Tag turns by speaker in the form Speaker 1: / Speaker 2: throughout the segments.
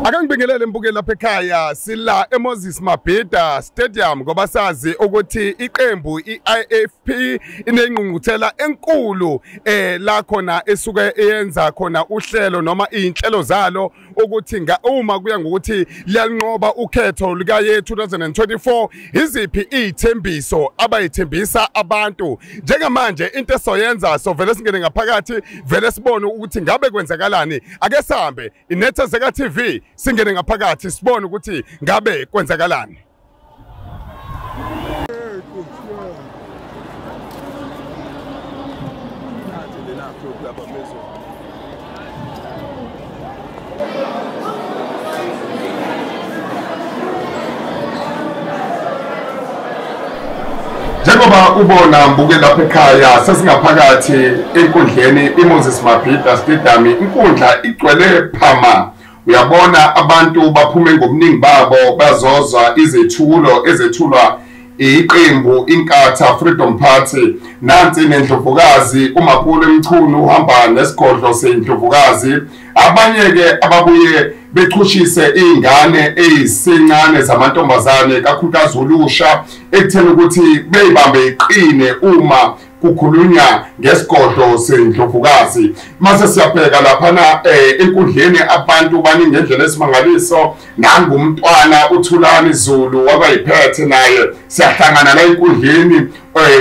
Speaker 1: Akangibingelele mbukeli lapha ekhaya sila EMabhida Stadium ngoba sazi ukuthi iqembu iIFP inengqungquthela enkulu la khona esuke eyenza khona uhlelo noma inhlelo zalo ukuthi uma kuya ngokuthi liyanqoba ukhetho lika ye 2024 iziphi izithembiso abayithembisa abantu njengamanje into esoyenza sovele singene ngaphakathi vele sibone ukuthi ngabe kwenzakalani ake sihambe iNethezeka TV singene ngaphakathi sibone ukuthi ngabe kwenzakalani. Njengoba ubona mbukeli lapha ekhaya sesingaphakathi enkundleni IMabhida Stadium, inkundla igcwele phama. Uyabona abantu baphume ngobuningi babo bazoza izethulo ezethulwa iqembu inkatha Freedom Party. Nansi nendlovukazi uMapholo Emchunu uhamba nesigodlo sendlovukazi. Abanye ke ababuye bechushise izingane ezisencane zamantombazane kakhulukazi ulusha ekutheni ukuthi beyibambe iqine uma kukhulunywa ngesigodlo sendlovukazi. Mase siyabheka laphana enkundleni abantu baningi ngendlela esimangaliso, nangumntwana uThulani Zulu wabayiphethe naye siyahlangana la enkundleni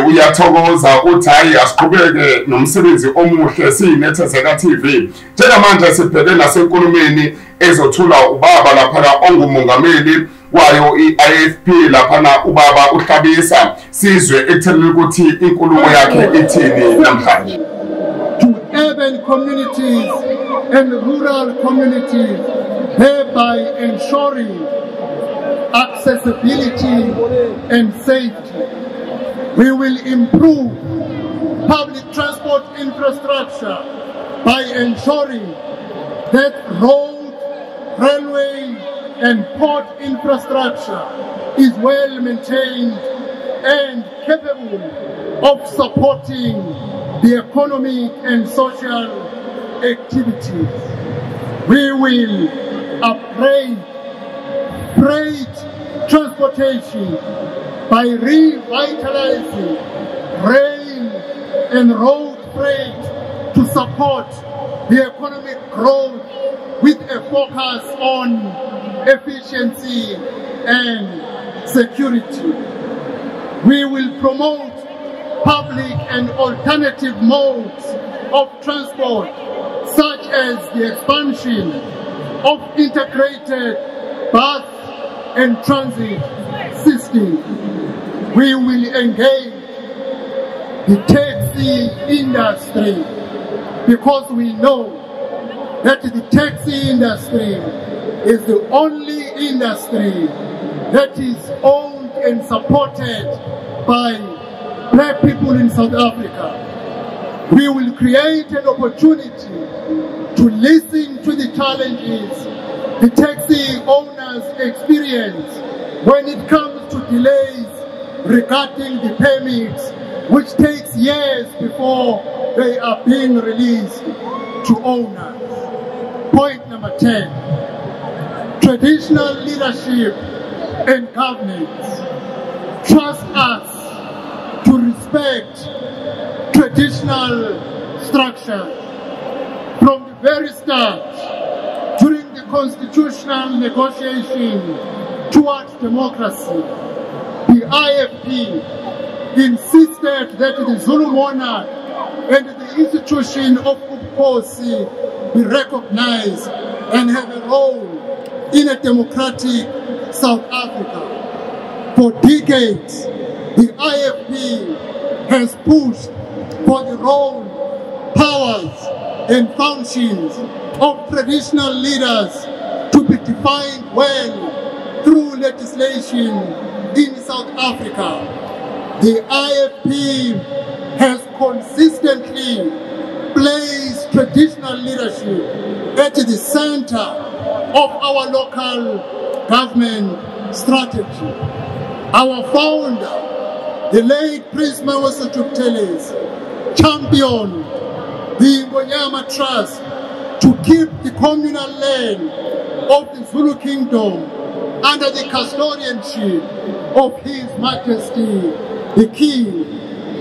Speaker 1: uyathokoza uthi hayi asiqhubeke nomsebenzi omuhle siyiNethezeka TV. Njengamanje sibheke nasenkulumeni ezothula ubaba laphana ongumongameli wayo iIFP laphana ubaba uhlabisa sizwe ekutheleni ukuthi inkulumo yakhe ithini namhlanje.
Speaker 2: To urban communities and rural communities, thereby ensuring accessibility and safety. We will improve public transport infrastructure by ensuring that road, railway and port infrastructure is well maintained and capable of supporting the economic and social activities. We will upgrade freight transportation by revitalizing rail and road freight to support the economic growth with a focus on efficiency and security. We will promote public and alternative modes of transport, such as the expansion of integrated bus and transit systems. We will engage the taxi industry because we know that the taxi industry is the only industry that is owned and supported by black people in South Africa. We will create an opportunity to listen to the challenges the taxi owners experience when it comes to delays regarding the permits, which takes years before they are being released to owners. Point number 10, traditional leadership and governance trust us to respect traditional structures. From the very start, during the constitutional negotiation towards democracy, the IFP insisted that the Zulu monarch and the institution of Ubukhosi be recognized and have a role in a democratic South Africa. For decades, the IFP has pushed for the role, powers, and functions of traditional leaders to be defined well through legislation in South Africa. The IFP has consistently placed traditional leadership at the center of our local government strategy. Our founder, the late Prince Mawoso Tshupteles, championed the Ngonyama Trust to keep the communal land of the Zulu Kingdom under the custodianship of His Majesty the King,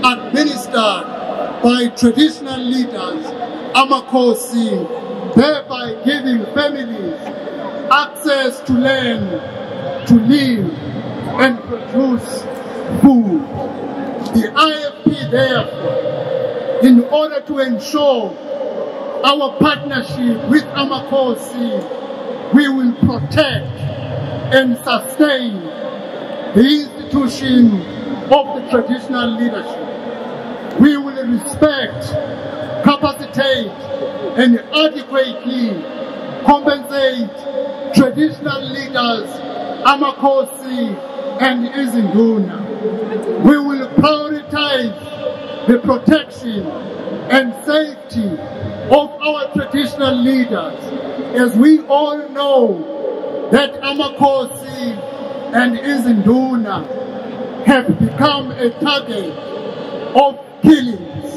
Speaker 2: administered by traditional leaders, amakhosi, thereby giving families access to land, to live and produce food. The IFP, therefore, in order to ensure our partnership with amakhosi, we will protect and sustain the institution of the traditional leadership. We will respect, capacitate, and adequately compensate traditional leaders, amakhosi, and izinduna. We will prioritize the protection and safety of our traditional leaders, as we all know that amakhosi and izinduna have become a target of killings.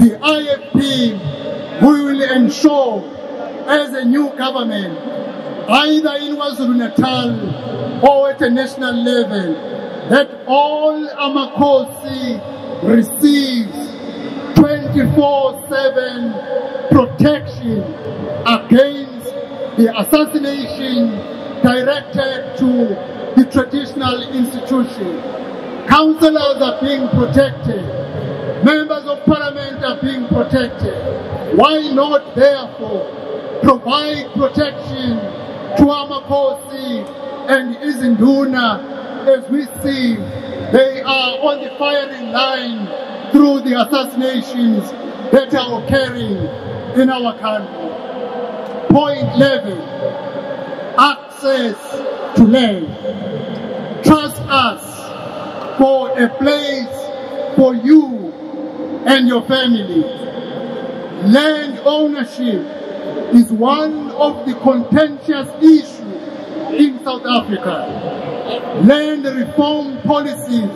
Speaker 2: The IFP, we will ensure as a new government, either in KwaZulu-Natal or at a national level, that all amakhosi receives 24/7 protection against the assassination directed to the traditional institution. Councillors are being protected. Members of parliament are being protected. Why not, therefore, provide protection to amakhosi and izinduna, as we see they are on the firing line through the assassinations that are occurring in our country. Point 11, access to land. Trust us for a place for you and your family. Land ownership is one of the contentious issues in South Africa. Land reform policies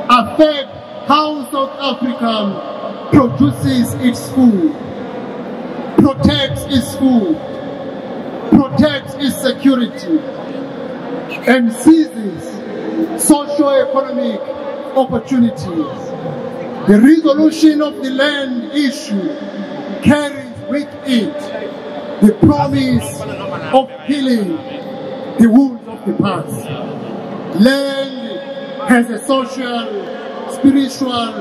Speaker 2: affect how South Africa produces its food, protects its food, protects its security, and seizes socio-economic opportunities. The resolution of the land issue carries with it the promise of healing the wounds of the past. Land has a social, spiritual,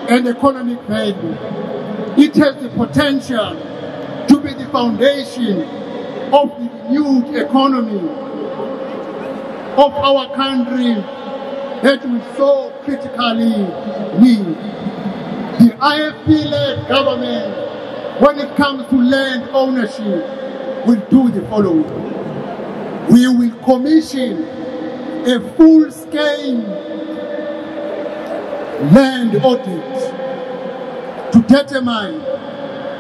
Speaker 2: and economic value. It has the potential to be the foundation of the renewed economy of our country that we so critically need. The IFP-led government, when it comes to land ownership, will do the following. We will commission a full-scale land audit to determine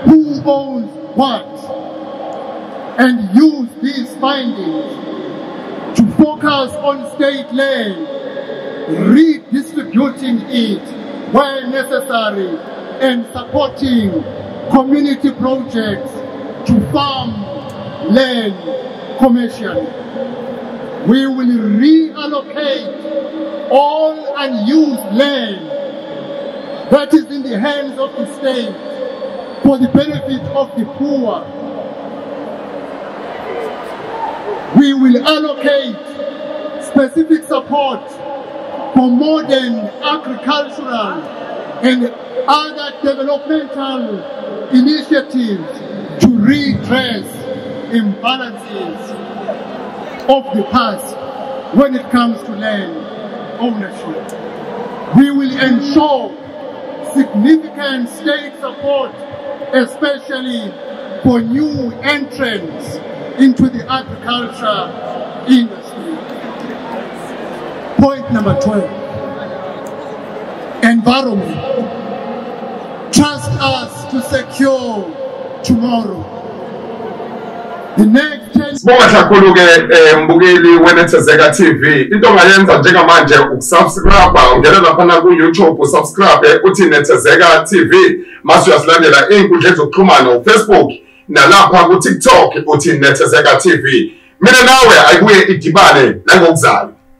Speaker 2: who owns what, and use these findings to focus on state land, redistributing it where necessary, and supporting community projects to farm land commercially. We will reallocate all unused land that is in the hands of the state for the benefit of the poor. We will allocate specific support for modern agricultural and other developmental initiatives to redress imbalances of the past when it comes to land ownership. We will ensure significant state support, especially for new entrants into the agriculture industry. Point number 12, environment. Trust us to secure tomorrow. The next 10
Speaker 1: Sibonga kakhulu ke mbukeli weNethezeka TV. Into ongayenza njengamanje ukusubscribe, ungena lapha ku YouTube usubscribe uthi Nethezeka TV. Mase uyasilandela einkundleni zokuxhumana uFacebook, nalapha ku TikTok uthi Nethezeka TV. Mina nawe ayibuye idibane nangokuzayo.